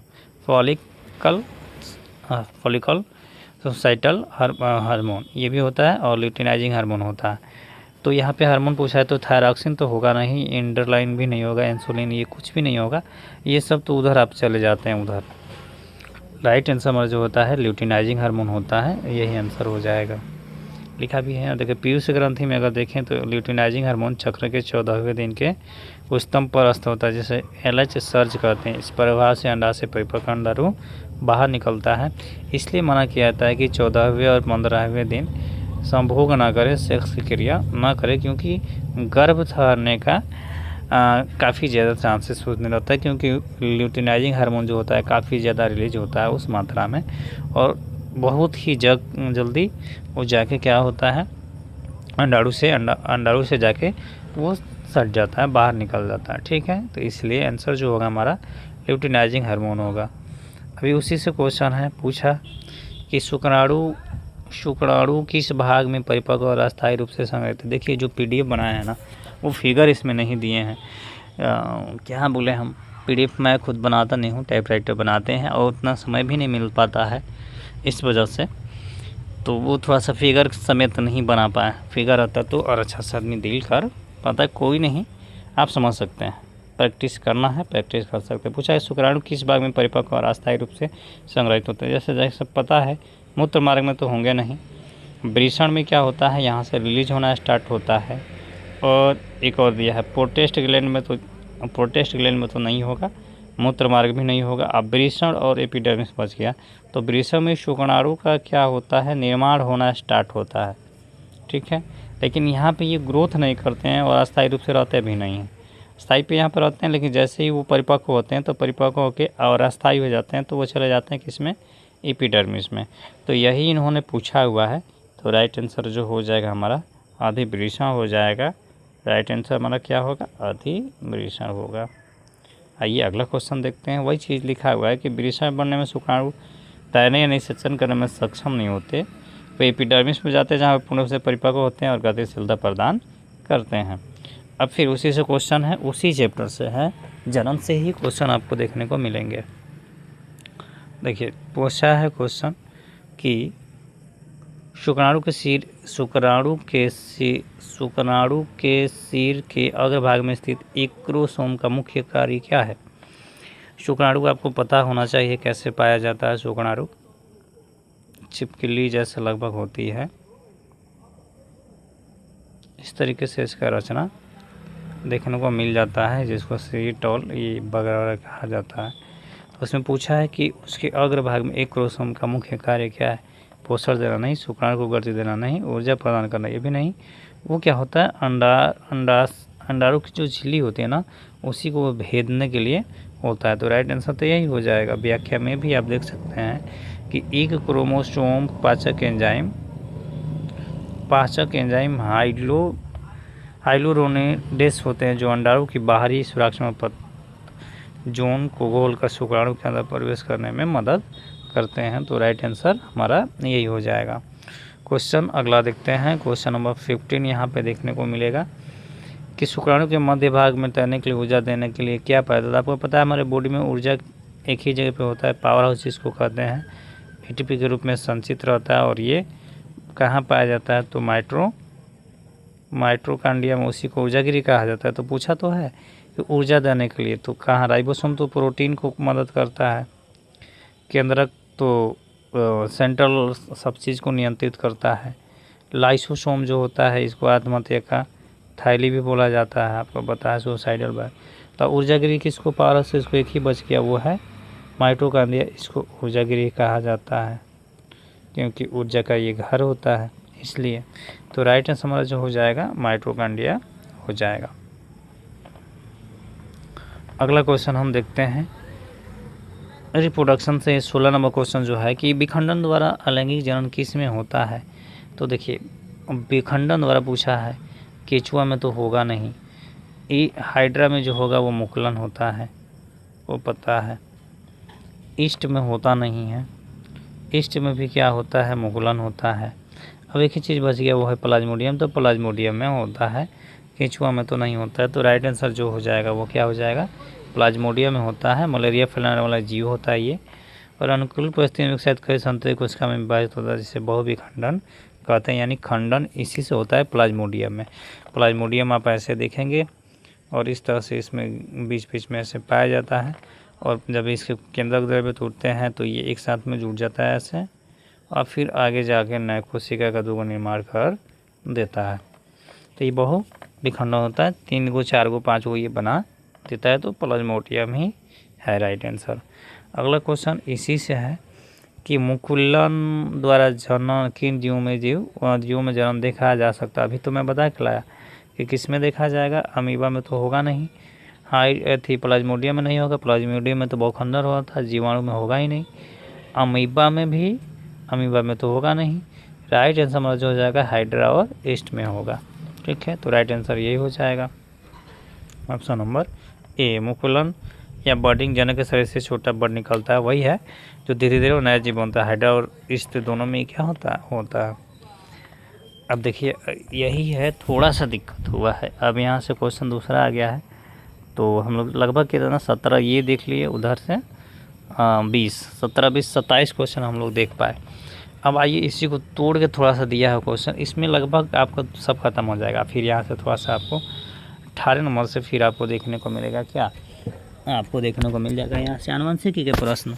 follicle societal hormone ये भी होता है, और ल्यूटिनाइजिंग हार्मोन होता है। तो यहाँ पे हार्मोन पूछा है तो थायरॉक्सिन तो होगा नहीं, इंडरलाइन भी नहीं होगा, इंसुलिन ये कुछ भी नहीं होगा, ये सब तो उधर आप चले जाते हैं उधर। राइट आंसर हमारा जो होता है ल्यूटिनाइजिंग हार्मोन होता है, यही आंसर हो जाएगा। लिखा भी है, देखिए पीयूष ग्रंथि में अगर देखें तो ल्यूटिनाइजिंग हार्मोन चक्र के 14वें दिन के उच्चतम पर स्थित होता है, जिसे LH सर्ज कहते हैं। इस प्रभाव से अंडाशय परिपक्व अंडाणु बाहर निकलता है, इसलिए मना किया जाता है कि 14वें और 15वें दिन संभोग ना करे, सेक्स की क्रिया ना करे, क्योंकि गर्भ ठहरने का काफ़ी ज़्यादा चांसेस उसमें रहता है, क्योंकि ल्यूटिनाइजिंग हार्मोन जो होता है काफ़ी ज़्यादा रिलीज होता है उस मात्रा में, और बहुत ही जल्दी वो जाके क्या होता है अंडाणु से जाके वो सट जाता है, बाहर निकल जाता है, ठीक है। तो इसलिए आंसर जो होगा हमारा ल्यूटिनाइजिंग हार्मोन होगा। अभी उसी से क्वेश्चन है, पूछा कि शुक्राणु किस भाग में परिपक्व और अस्थायी रूप से संग्रहित है। देखिए जो PDF बनाया है ना वो फिगर इसमें नहीं दिए हैं, क्या बोले हम, PDF मैं खुद बनाता नहीं हूँ, टाइपराइटर बनाते हैं और उतना समय भी नहीं मिल पाता है, इस वजह से तो वो थोड़ा सा फिगर समेत नहीं बना पाया। फिगर आता तो और अच्छा से आदमी डील कर पाता है, कोई नहीं, आप समझ सकते हैं, प्रैक्टिस करना है, प्रैक्टिस कर सकते हैं। पूछा है शुक्राणु किस भाग में परिपक्व और अस्थायी रूप से संग्रहित होते हैं। जैसे सब पता है मूत्र मार्ग में तो होंगे नहीं, वृषण में क्या होता है यहाँ से रिलीज होना स्टार्ट होता है, और एक और दिया है प्रोटेस्ट ग्लैंड में तो नहीं होगा, मूत्र मार्ग भी नहीं होगा। अब वृषण और एपिडर्मिस बच गया, तो वृषण में शुक्राणु का क्या होता है, निर्माण होना स्टार्ट होता है, ठीक है। लेकिन यहाँ पे ये ग्रोथ नहीं करते हैं और अस्थायी रूप से रहते भी नहीं हैं, स्थायी पे यहाँ पर रहते हैं, लेकिन जैसे ही वो परिपक्व होते हैं तो परिपक्व होकर और अस्थायी हो जाते हैं तो वो चले जाते हैं किसमें, एपिडर्मिस में। तो यही इन्होंने पूछा हुआ है, तो राइट आंसर जो हो जाएगा हमारा अधिवृषण हो जाएगा। राइट आंसर हमारा क्या होगा, अधिवृषण होगा। आइए अगला क्वेश्चन देखते हैं। वही चीज़ लिखा हुआ है कि वृषण बनने में शुक्राणु तैरने या निषेचन करने में सक्षम नहीं होते, वो एपिडर्मिस में जाते हैं जहाँ पूर्ण रूप से परिपक्व होते हैं और गतिशीलता प्रदान करते हैं। अब फिर उसी से क्वेश्चन है, उसी चैप्टर से है, जन्म से ही क्वेश्चन आपको देखने को मिलेंगे। देखिए पूछा है क्वेश्चन कि शुक्राणु के सिर के अग्रभाग में स्थित एक्रोसोम का मुख्य कार्य क्या है। शुक्राणु आपको पता होना चाहिए कैसे पाया जाता है। शुक्राणु छिपकली जैसे लगभग होती है, इस तरीके से इसका रचना देखने को मिल जाता है, जिसको सीटोल ये वगैरह कहा जाता है। तो उसमें पूछा है कि उसके अग्रभाग में एक्रोसोम का मुख्य कार्य क्या है। पोषण देना नहीं, शुक्राणु को गति देना नहीं, ऊर्जा प्रदान करना ये भी नहीं। वो क्या होता है, अंडाणु की जो झिल्ली होती है ना, उसी को भेदने के लिए होता है। तो राइट आंसर तो यही हो जाएगा। व्याख्या में भी आप देख सकते हैं कि एक क्रोमोसोम पाचक एंजाइम हाइलोरोनेडेस होते हैं जो अंडाणु की बाहरी सुरक्षात्मक जोन को गोल कर शुक्राणु के अंदर प्रवेश करने में मदद करते हैं। तो राइट आंसर हमारा यही हो जाएगा। क्वेश्चन अगला देखते हैं। क्वेश्चन नंबर 15 यहाँ पे देखने को मिलेगा कि शुक्राणु के मध्य भाग में तैरने के लिए ऊर्जा देने के लिए क्या पाया जाता है। आपको पता है हमारे बॉडी में ऊर्जा एक ही जगह पे होता है, पावर हाउस जिसको कहते हैं, एटीपी के रूप में संचित रहता है। और ये कहाँ पाया जाता है, तो माइटोकॉन्ड्रिया में, उसी को ऊर्जागिरी कहा जाता है। तो पूछा तो है कि ऊर्जा देने के लिए, तो कहाँ, राइबोसोम तो प्रोटीन को मदद करता है, केंद्रक तो सेंट्रल सब चीज़ को नियंत्रित करता है, लाइसोसोम जो होता है इसको आत्महत्या का थैली भी बोला जाता है, आपको पता है, सुसाइडल बैग। तो ऊर्जागिरी किसको, पावर से इसको एक ही बच गया, वो है माइटोकॉन्ड्रिया, इसको ऊर्जागिरी कहा जाता है क्योंकि ऊर्जा का ये घर होता है इसलिए। तो राइट आंसर हमारा जो हो जाएगा माइटोकॉन्ड्रिया हो जाएगा। अगला क्वेश्चन हम देखते हैं रिप्रोडक्शन से 16 नंबर क्वेश्चन जो है कि विखंडन द्वारा अलैंगिक जनन किस में होता है। तो देखिए विखंडन द्वारा पूछा है, केचुआ में तो होगा नहीं, हाइड्रा में जो होगा वो मुकुलन होता है, वो पता है। ईस्ट में होता नहीं है, ईस्ट में भी क्या होता है, मुकुलन होता है। अब एक ही चीज़ बच गया, वो है प्लाज्मोडियम, तो प्लाज्मोडियम में होता है, केचुआ में तो नहीं होता है। तो राइट आंसर जो हो जाएगा वो क्या हो जाएगा, प्लाज्मोडियम में होता है। मलेरिया फैलाने वाला जीव होता है ये, और अनुकूल परिस्थिति में विकसित कई संतरी कोशिका में विभाजित होता है जिसे बहुविखंडन कहते हैं, यानी खंडन इसी से होता है प्लाज्मोडियम में। प्लाज्मोडियम आप ऐसे देखेंगे और इस तरह से इसमें बीच बीच में ऐसे पाया जाता है, और जब इसके केंद्रक द्रव्य टूटते हैं तो ये एक साथ में जुड़ जाता है ऐसे, और फिर आगे जाके नए कोशिका का दोगुना निर्माण कर देता है। तो ये बहु विखंडन होता है, 3 गो 4 गो 5 गो ये बना देता है, तो प्लाज्मोडियम ही है राइट आंसर। अगला क्वेश्चन इसी से है कि मुकुलन द्वारा जनन किन जीवों में जन्म देखा जा सकता है। अभी तो मैं बता के लाया कि किस में देखा जाएगा, अमीबा में तो होगा नहीं, प्लाज्मोडियम में नहीं होगा, प्लाज्मोडियम में तो बहुखंडन हुआ था, जीवाणु में होगा ही नहीं, अमीबा में तो होगा नहीं। राइट आंसर हमारा जो हो जाएगा हाइड्रा और ईस्ट में होगा। ठीक है, तो राइट आंसर यही हो जाएगा ऑप्शन नंबर ए। मुकुलन या बर्डिंग जनन के शरीर से छोटा बर्ड निकलता है, वही है जो धीरे धीरे नया जीव बनता है। हाइड्रा और ईस्ट दोनों में क्या होता है। अब देखिए यही है, थोड़ा सा दिक्कत हुआ है। अब यहाँ से क्वेश्चन दूसरा आ गया है, तो हम लोग लगभग कितना 17 ये देख लिए, उधर से 20 17 20 27 क्वेश्चन हम लोग देख पाए। अब आइए इसी को तोड़ के थोड़ा सा दिया है क्वेश्चन, इसमें लगभग आपका सब खत्म हो जाएगा। फिर यहाँ से थोड़ा सा आपको 18 नंबर से फिर आपको देखने को मिलेगा, क्या आपको देखने को मिल जाएगा यहाँ से आनुवंशिकी के प्रश्न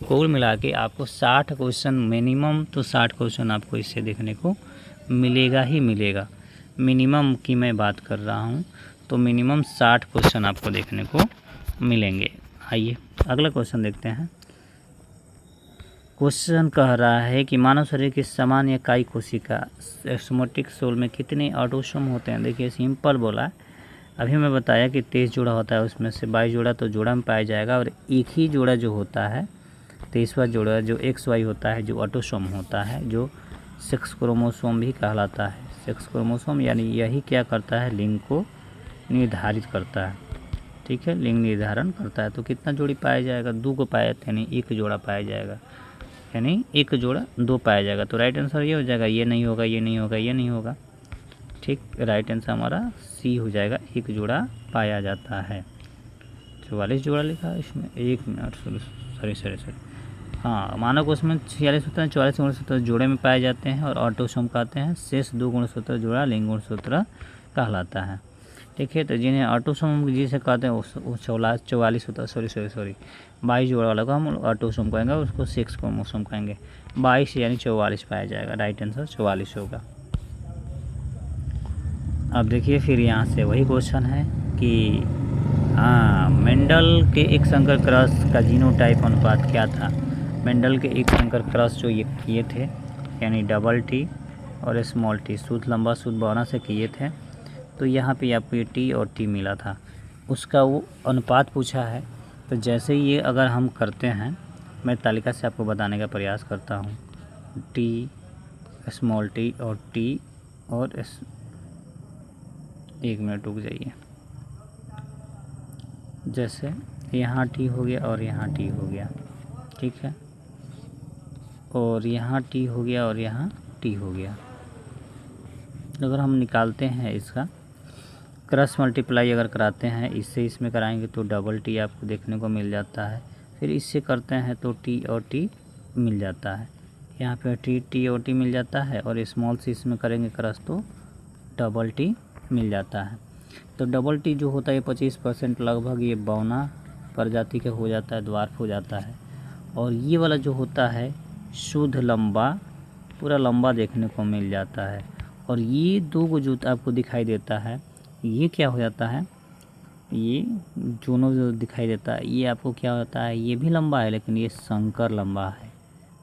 कुल मिला के आपको 60 क्वेश्चन मिनिमम, तो 60 क्वेश्चन आपको इससे देखने को मिलेगा ही मिलेगा। मिनिमम की मैं बात कर रहा हूँ, तो मिनिमम 60 क्वेश्चन आपको देखने को मिलेंगे। आइए अगला क्वेश्चन देखते हैं। क्वेश्चन कह रहा है कि मानव शरीर की सामान्य इकाई कोशिका सोमेटिक सोल में कितने ऑटोसोम होते हैं। देखिए सिंपल बोला है, अभी मैं बताया कि 23 जोड़ा होता है, उसमें से 22 जोड़ा तो जोड़ा में पाया जाएगा, और एक ही जोड़ा जो होता है 23वां जोड़ा जो XY होता है, जो ऑटोसोम होता है, जो सेक्स क्रोमोसोम भी कहलाता है। सेक्स क्रोमोसोम यानी यही क्या करता है, लिंग को निर्धारित करता है। ठीक है, लिंग निर्धारण करता है। तो कितना जोड़ी पाया जाएगा, 2 को पाया, यानी 1 जोड़ा पाया जाएगा, यानी 1 जोड़ा 2 पाया जाएगा। तो राइट आंसर ये हो जाएगा, ये नहीं होगा, ये नहीं होगा, ये नहीं होगा। ठीक, राइट आंसर हमारा सी हो जाएगा, 1 जोड़ा पाया जाता है। 44 जोड़ा लिखा है इसमें, 1 मिनट, सॉरी हाँ, मानव कोश में 46 होता है, 44 गुणसूत्र जोड़े में पाए जाते हैं और ऑटोसोम कहते हैं। शेष 2 गुणसूत्र जोड़ा लिंग गुणसूत्र कहलाता है। ठीक है, तो जिन्हें ऑटोसोम जिसे कहते हैं वो 44 होता है, सॉरी 22 जोड़ा वाला को हम ऑटोसोम कहेंगे, उसको सेक्स क्रोमोसोम कहेंगे। 22 यानी 44 पाया जाएगा, राइट आंसर 44 होगा। अब देखिए फिर यहाँ से वही क्वेश्चन है कि हाँ, मेंडल के एक संकर क्रॉस का जीनोटाइप अनुपात क्या था। मेंडल के एक संकर क्रॉस जो ये किए थे, यानी डबल टी और स्मॉल टी, शुद्ध लंबा शुद्ध बौना से किए थे। तो यहाँ पे आपको ये टी और टी मिला था, उसका वो अनुपात पूछा है। तो जैसे ये अगर हम करते हैं, मैं तालिका से आपको बताने का प्रयास करता हूँ, टी स्मॉल टी और टी और एक मिनट रुक जाइए, जैसे यहाँ टी हो गया और यहाँ टी हो गया, ठीक है, और यहाँ टी हो गया और यहाँ टी हो गया। अगर हम निकालते हैं इसका क्रॉस मल्टीप्लाई अगर कराते हैं, इससे इसमें कराएंगे तो डबल टी आपको देखने को मिल जाता है। फिर इससे करते हैं तो टी और टी मिल जाता है, यहाँ पे टी और टी मिल जाता है, और स्मॉल से इसमें करेंगे क्रॉस तो डबल टी मिल जाता है। तो डबल टी जो होता है 25% लगभग ये बौना प्रजाति का हो जाता है, द्वार्फ हो जाता है। और ये वाला जो होता है शुद्ध लंबा, पूरा लंबा देखने को मिल जाता है। और ये दो को जो आपको दिखाई देता है, ये क्या हो जाता है, ये दोनों जो दिखाई देता है ये आपको क्या होता है, ये भी लंबा है लेकिन ये संकर लंबा है।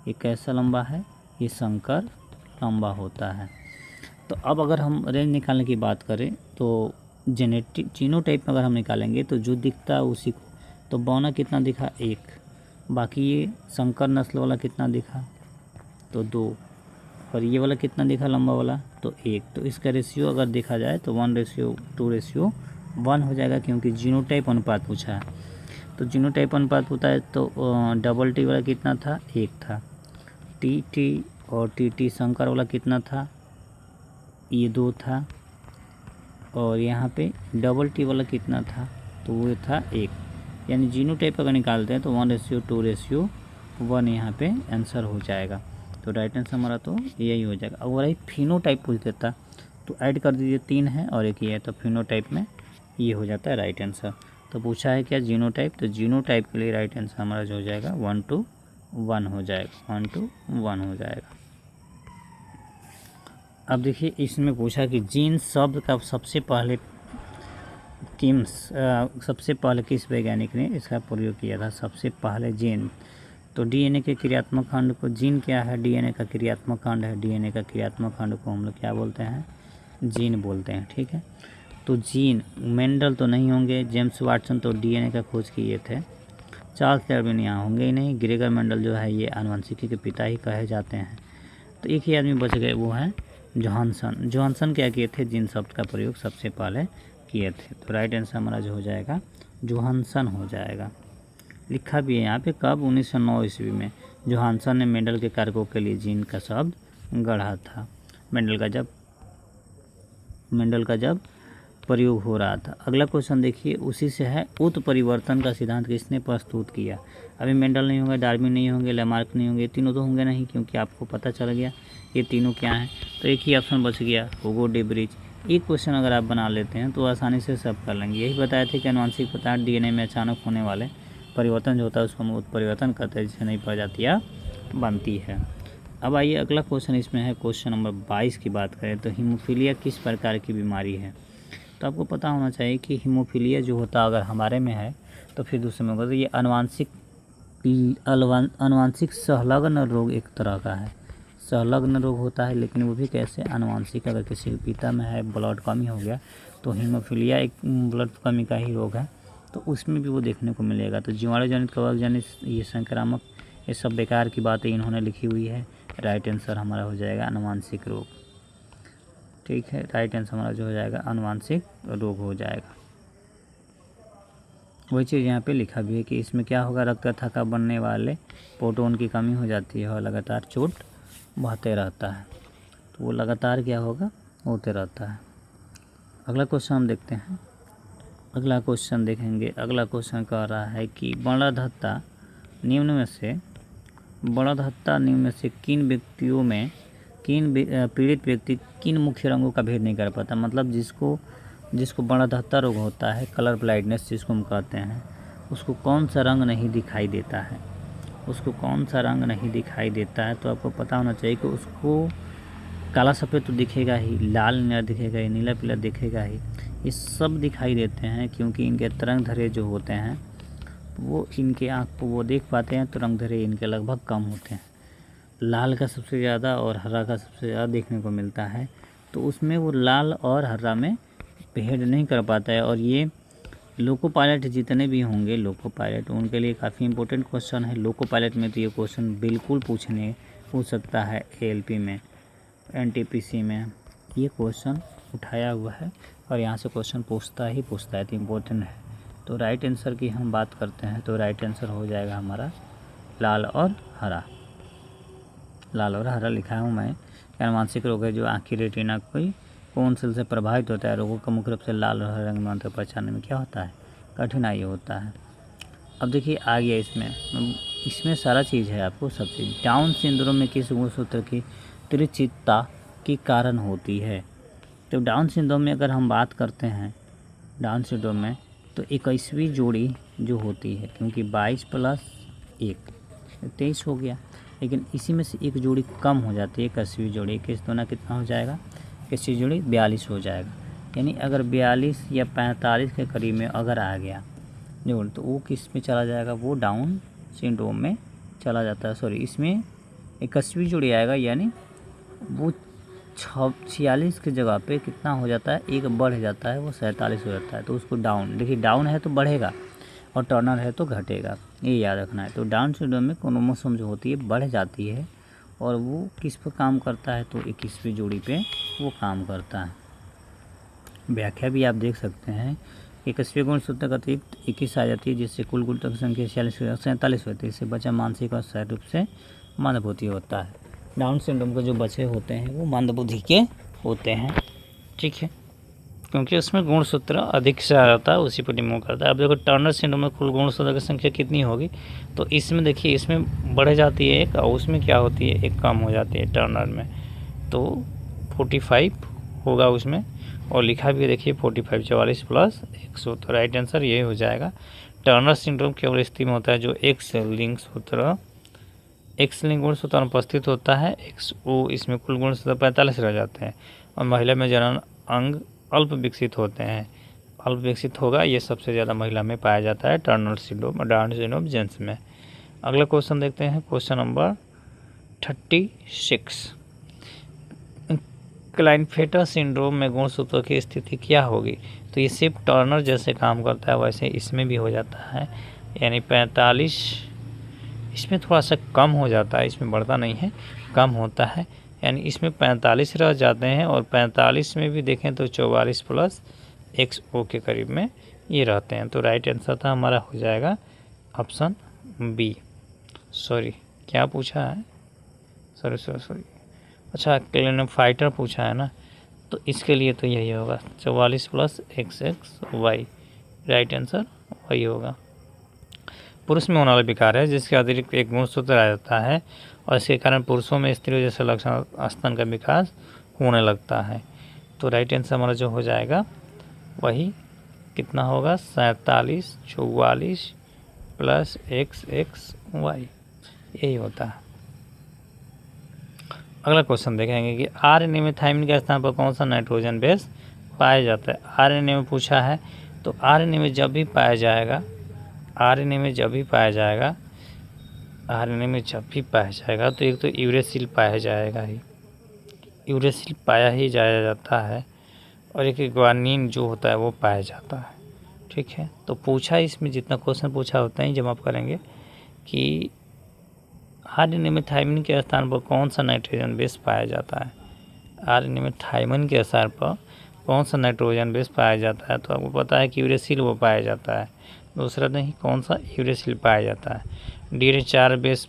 ये कैसा लंबा है, ये संकर लंबा होता है। तो अब अगर हम रेंज निकालने की बात करें तो जीनोटाइप में अगर हम निकालेंगे तो जो दिखता है उसी को, तो बौना कितना दिखा 1, बाकी ये संकर नस्ल वाला कितना दिखा तो 2, और ये वाला कितना दिखा लंबा वाला तो 1। तो इसका रेशियो अगर देखा जाए तो 1:2:1 हो जाएगा, क्योंकि जीनोटाइप अनुपात पूछा है। तो जीनोटाइप अनुपात होता है तो डबल टी वाला कितना था 1 था, टी और टी संकर वाला कितना था ये 2 था, और यहाँ पे डबल टी वाला कितना था तो वो था 1। यानी जीनोटाइप अगर निकालते हैं तो 1:2:1 यहाँ पे आंसर हो जाएगा। तो राइट आंसर हमारा तो यही हो जाएगा। अगर ये फिनोटाइप पूछ देता तो ऐड कर दीजिए, 3 है और एक ये है, तो फिनोटाइप में ये हो जाता है राइट आंसर। तो पूछा है क्या जीनोटाइप, तो जीनोटाइप के लिए राइट आंसर हमारा जो हो जाएगा 1:1 हो जाएगा, 1:1 हो जाएगा। अब देखिए इसमें पूछा कि जीन शब्द का सबसे पहले किस वैज्ञानिक ने इसका प्रयोग किया था, सबसे पहले जीन। तो डीएनए के क्रियात्मक खंड को, जीन क्या है, डीएनए का क्रियात्मक खंड है, डीएनए का क्रियात्मक खंड को हम लोग क्या बोलते हैं, जीन बोलते हैं, ठीक है। तो जीन मेंडल तो नहीं होंगे, जेम्स वाटसन तो डीएनए का खोज किए थे, चार्ल्स डार्विन यहाँ होंगे ही नहीं, ग्रेगर मेंडल जो है ये आनुवंशिकी के पिता ही कहे जाते हैं। तो एक ही आदमी बच गए, वो हैं जोहानसन क्या किए थे, जीन शब्द का प्रयोग सबसे पहले किए थे। तो राइट आंसर हमारा जो हो जाएगा जोहानसन हो जाएगा। लिखा भी है यहाँ पे कब, 1909 ईस्वी में जोहानसन ने मेंडल के कारकों के लिए जीन का शब्द गढ़ा था। मेंडल का जब प्रयोग हो रहा था। अगला क्वेश्चन देखिए उसी से है, उत्परिवर्तन का सिद्धांत किसने प्रस्तुत किया। अभी मेंडल नहीं होंगे, डार्विन नहीं होंगे, लेमार्क नहीं होंगे, तीनों तो होंगे नहीं, क्योंकि आपको पता चल गया ये तीनों क्या हैं। तो एक ही ऑप्शन बच गया, हुगो डे ब्रिज। एक क्वेश्चन अगर आप बना लेते हैं तो आसानी से सब कर लेंगे। यही बताए थे कि आनुवंशिक पदार्थ डीएनए में अचानक होने वाले परिवर्तन जो होता है उसको हम उत्परिवर्तन करते हैं, जिससे नई प्रजातियाँ बनती है। अब आइए अगला क्वेश्चन इसमें है, क्वेश्चन नंबर 22 की बात करें तो हीमोफीलिया किस प्रकार की बीमारी है। तो आपको पता होना चाहिए कि हीमोफीलिया जो होता अगर हमारे में है तो फिर दूसरे में होगा, तो ये अनुवांशिक संलग्न रोग एक तरह का है, संलग्न रोग होता है, लेकिन वो भी कैसे, अनुवांशिक। अगर किसी के पिता में है ब्लड कमी हो गया तो हीमोफीलिया एक ब्लड कमी का ही रोग है, तो उसमें भी वो देखने को मिलेगा। तो जीवाणु जनित, कवक जनित, ये संक्रामक, ये सब बेकार की बातें इन्होंने लिखी हुई है। राइट आंसर हमारा हो जाएगा अनुवांशिक रोग, ठीक है। राइट आंसर हमारा जो हो जाएगा अनुवांशिक रोग हो जाएगा। वही चीज़ यहाँ पे लिखा भी है कि इसमें क्या होगा, रक्त थक्का बनने वाले प्रोटोन की कमी हो जाती है और लगातार चोट बहते रहता है, तो वो लगातार क्या होगा, होते रहता है। अगला क्वेश्चन हम देखते हैं, अगला क्वेश्चन देखेंगे। अगला क्वेश्चन कह रहा है कि बड़ाधत्ता निम्न में से किन व्यक्तियों में पीड़ित व्यक्ति किन मुख्य रंगों का भेद नहीं कर पाता। मतलब जिसको बड़ाधत्ता रोग होता है, कलर ब्लाइंडनेस जिसको हम कहते हैं, उसको कौन सा रंग नहीं दिखाई देता है, उसको कौन सा रंग नहीं दिखाई देता है। तो आपको पता होना चाहिए कि उसको काला सफ़ेद तो दिखेगा ही, लाल नीला दिखेगा ही, नीला पीला दिखेगा ही, ये सब दिखाई देते हैं, क्योंकि इनके तरंग धैर्य जो होते हैं वो इनके आँख को वो देख पाते हैं, तो रंग धैर्य इनके लगभग कम होते हैं। लाल का सबसे ज़्यादा और हरा का सबसे ज़्यादा देखने को मिलता है, तो उसमें वो लाल और हरा में भेद नहीं कर पाता है। और ये लोको पायलट जितने भी होंगे लोको पायलट, उनके लिए काफ़ी इंपॉर्टेंट क्वेश्चन है। लोको पायलट में तो ये क्वेश्चन बिल्कुल पूछ सकता है, एएलपी में, एनटीपीसी में ये क्वेश्चन उठाया हुआ है और यहाँ से क्वेश्चन पूछता है तो इम्पोर्टेंट है। तो राइट आंसर की हम बात करते हैं तो राइट आंसर हो जाएगा हमारा लाल और हरा। लाल और हरा लिखा हूँ मैं। क्या मानसिक रोग है जो आँखी रेटिना कोई कौन सेल से प्रभावित होता है। रोगों का मुख्य रूप से लाल और हरे रंग में अंतर पहचानने में क्या होता है, कठिनाई होता है। अब देखिए आ गया इसमें सारा चीज़ है आपको सब चीज़। डाउन सिंड्रोम में किस गुणसूत्र की तिरछिता के कारण होती है। तो डाउन सिंड्रोम में अगर हम बात करते हैं डाउन सिंड्रोम में तो 21वीं जोड़ी जो होती है, क्योंकि 22 + 1 23 हो गया, लेकिन इसी में से एक जोड़ी कम हो जाती है, 21वीं जोड़ी। 21 दूना कितना हो जाएगा, 21वीं जोड़ी 42 हो जाएगा। यानी अगर 42 या 45 के करीब में अगर आ गया जोड़ तो वो किस में चला जाएगा, वो डाउन सिंड्रोम में चला जाता है। सॉरी, इसमें 21वीं जोड़ी आएगा, यानी वो 46 की जगह पे कितना हो जाता है, एक बढ़ जाता है, वो 47 हो जाता है। तो उसको डाउन, देखिए डाउन है तो बढ़ेगा और टर्नर है तो घटेगा, ये याद रखना है। तो डाउन सिंड्रोम में क्रोमोसोम जो होती है बढ़ जाती है और वो किस पर काम करता है, तो 21वीं जोड़ी पे वो काम करता है। व्याख्या भी आप देख सकते हैं, 21वें गुणसूत्र का अतिरिक्त 21 आ जाती है, जिससे कुल गुणसूत्र की संख्या 47 होती है। इससे बचा मानसिक और शारीरिक रूप से मंदबुद्धि होता है। डाउन सिंड्रोम के जो बच्चे होते हैं वो मंदबुद्धि के होते हैं, ठीक है, क्योंकि उसमें गुणसूत्र अधिक से आ जाता है, उसी पर डिमो करता है। अब देखो टर्नर सिंड्रोम में कुल गुणसूत्र की संख्या कितनी होगी, तो इसमें देखिए इसमें बढ़ जाती है एक और उसमें क्या होती है, एक कम हो जाती है टर्नर में, तो 45 होगा उसमें। और लिखा भी देखिए 45 44 + 100, तो राइट आंसर ये हो जाएगा। टर्नर सिंड्रोम केवल स्थिति में होता है जो एक्स लिंक गुणसूत्र अनुपस्थित होता है। XO इसमें कुल गुणसूत्र 45 रह जाते हैं और महिला में जनन अंग अल्प विकसित होते हैं। अल्प विकसित होगा, ये सबसे ज़्यादा महिला में पाया जाता है Turner syndrome, down syndrome gents में। अगला क्वेश्चन देखते हैं, क्वेश्चन नंबर 36। क्लाइनफेटर सिंड्रोम में गुणसूत्रों की स्थिति क्या होगी, तो ये सिर्फ टर्नर जैसे काम करता है वैसे इसमें भी हो जाता है, यानी 45, इसमें थोड़ा सा कम हो जाता है, इसमें बढ़ता नहीं है, कम होता है, यानी इसमें 45 रह जाते हैं और 45 में भी देखें तो 44 + XO के करीब में ये रहते हैं। तो राइट आंसर था हमारा हो जाएगा ऑप्शन बी। सॉरी क्या पूछा है, सॉरी, अच्छा क्लिनोफाइटर पूछा है ना, तो इसके लिए तो यही होगा 44 + XXY, राइट आंसर वही होगा। पुरुष में होने वाला विकार है जिसके अतिरिक्त एक गुणसूत्र आ जाता है और इसके कारण पुरुषों में स्त्रियों जैसे लक्षण स्तन का विकास होने लगता है। तो राइट आंसर हमारा जो हो जाएगा वही कितना होगा, 47 44 + XXY, यही होता है। अगला क्वेश्चन देखेंगे कि आरएनए में थायमिन के स्थान पर कौन सा नाइट्रोजन बेस पाया जाता है। आरएनए में पूछा है, तो आरएनए में जब भी पाया जाएगा तो एक तो यूरेसिल पाया जाएगा ही, यूरेसिल पाया ही जाया जाता है, और एक ग्वानिन जो होता है वो पाया जाता है, ठीक है। तो पूछा इसमें जितना क्वेश्चन पूछा होता है जब आप करेंगे कि आरएनए में थायमिन के स्थान पर कौन सा नाइट्रोजन बेस पाया जाता है, आरएनए में थायमिन के स्थान पर कौन सा नाइट्रोजन बेस पाया जाता है, तो आपको पता है कि यूरेसिल वो पाया जाता है, दूसरा नहीं, कौन सा, यूरेसिल पाया जाता है। DNA 4 base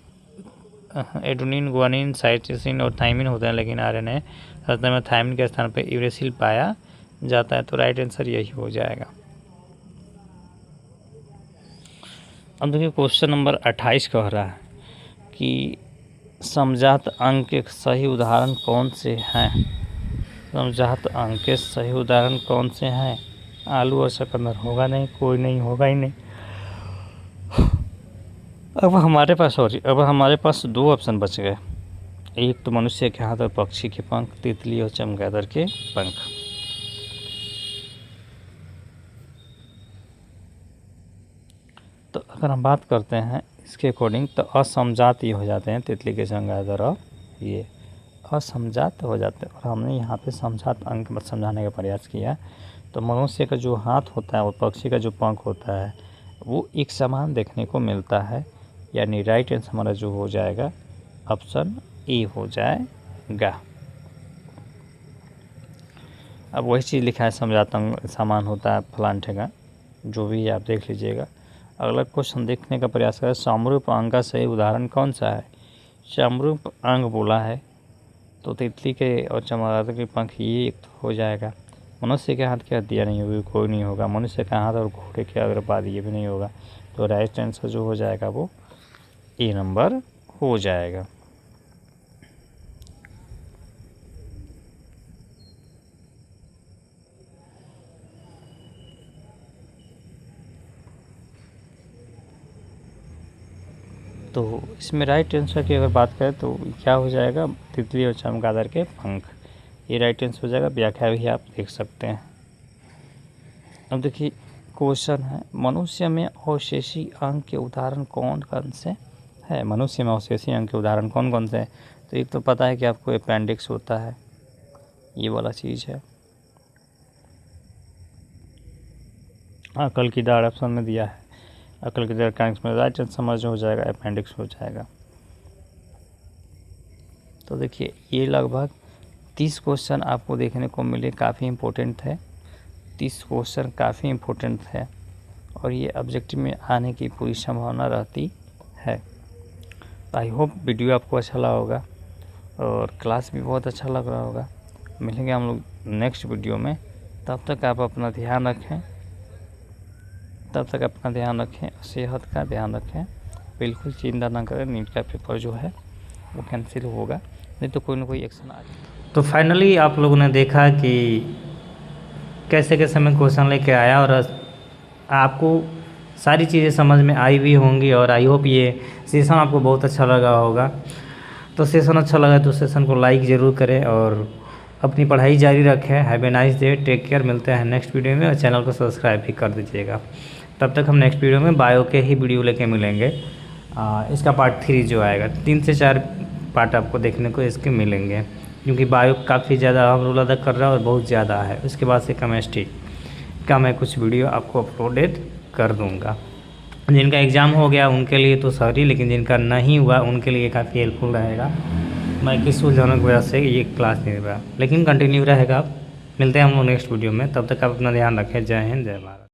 adenine, guanine, cytosine और थायमिन होते हैं, लेकिन आरएनए संरचना में थायमिन के स्थान पर यूरेसिल पाया जाता है। तो राइट आंसर यही हो जाएगा। अब देखिए क्वेश्चन नंबर 28 कह रहा है कि समजात अंग के सही उदाहरण कौन से हैं। समजात अंग के सही उदाहरण कौन से हैं। आलू और चुकंदर होगा नहीं, कोई नहीं, होगा ही नहीं। अब हमारे पास 2 ऑप्शन बच गए, एक तो मनुष्य के हाथ और पक्षी के पंख, तितली और चमगादड़ के पंख। तो अगर हम बात करते हैं इसके अकॉर्डिंग तो असमजात ये हो जाते हैं, तितली के संग और ये असमजात हो जाते हैं। और हमने यहाँ पे समजात अंक समझाने का प्रयास किया। तो मनुष्य का जो हाथ होता है और पक्षी का जो पंख होता है वो एक समान देखने को मिलता है, यानी राइट आंसर हमारा जो हो जाएगा ऑप्शन ए हो जाएगा। अब वही चीज़ लिखा है समजात अंग समान होता है फलान ठेगा, जो भी आप देख लीजिएगा। अगला क्वेश्चन देखने का प्रयास करें, समरूप अंग का सही उदाहरण कौन सा है। समरूप अंग बोला है तो तितली के और चमगादड़ के पंख ये एक तो हो जाएगा। मनुष्य के हाथ की हड्डियाँ नहीं होगी, कोई नहीं होगा। मनुष्य का हाथ और घोड़े के अग्रपाद ये भी नहीं होगा। तो राइट आंसर जो हो जाएगा वो ए नंबर हो जाएगा। तो इसमें राइट आंसर की अगर बात करें तो क्या हो जाएगा, तितली और चमगादड़ के पंख, ये राइट आंसर हो जाएगा। व्याख्या भी आप देख सकते हैं। अब देखिए क्वेश्चन है, मनुष्य में अवशेषी अंग के उदाहरण कौन कौन से है। मनुष्य में अवशेषी अंग के उदाहरण कौन कौन से हैं। तो एक तो पता है कि आपको अपेंडिक्स होता है, ये वाला चीज़ है। अकल की दाढ़ ऑप्शन में दिया है, अकल की दाढ़ का में राइट आंसर समझ हो जाएगा, अपेंडिक्स हो जाएगा। तो देखिए ये लगभग 30 क्वेश्चन आपको देखने को मिले, काफ़ी इम्पोर्टेंट है। 30 क्वेश्चन काफ़ी इम्पोर्टेंट है और ये ऑब्जेक्टिव में आने की पूरी संभावना रहती है। आई होप वीडियो आपको अच्छा लगा होगा और क्लास भी बहुत अच्छा लग रहा होगा। मिलेंगे हम लोग नेक्स्ट वीडियो में, तब तक आप अपना ध्यान रखें, सेहत का ध्यान रखें। बिल्कुल चिंता ना करें, नीट का पेपर जो है वो कैंसिल होगा, नहीं तो कोई ना कोई एक्शन आ जाए। तो फाइनली आप लोगों ने देखा कि कैसे कैसे मैं क्वेश्चन लेके आया और आपको सारी चीज़ें समझ में आई भी होंगी और आई होप ये सेशन आपको बहुत अच्छा लगा होगा। तो सेशन अच्छा लगा तो सेशन को लाइक ज़रूर करें और अपनी पढ़ाई जारी रखें। Have a nice day, take care. मिलते हैं नेक्स्ट वीडियो में और चैनल को सब्सक्राइब भी कर दीजिएगा। तब तक हम नेक्स्ट वीडियो में बायो के ही वीडियो लेके मिलेंगे। इसका पार्ट 3 जो आएगा, 3 से 4 पार्ट आपको देखने को इसके मिलेंगे, क्योंकि बायो काफ़ी ज़्यादा अहम रोल अदा कर रहा है और बहुत ज़्यादा है। उसके बाद से केमिस्ट्री का मैं कुछ वीडियो आपको अपलोडेड कर दूँगा। जिनका एग्ज़ाम हो गया उनके लिए तो सॉरी, लेकिन जिनका नहीं हुआ उनके लिए काफ़ी हेल्पफुल रहेगा। मैं किस सुलझाने की वजह से ये क्लास नहीं दे रहा, लेकिन कंटिन्यू रहेगा। मिलते हैं हम लोग नेक्स्ट वीडियो में, तब तक आप अपना ध्यान रखें। जय हिंद, जय भारत।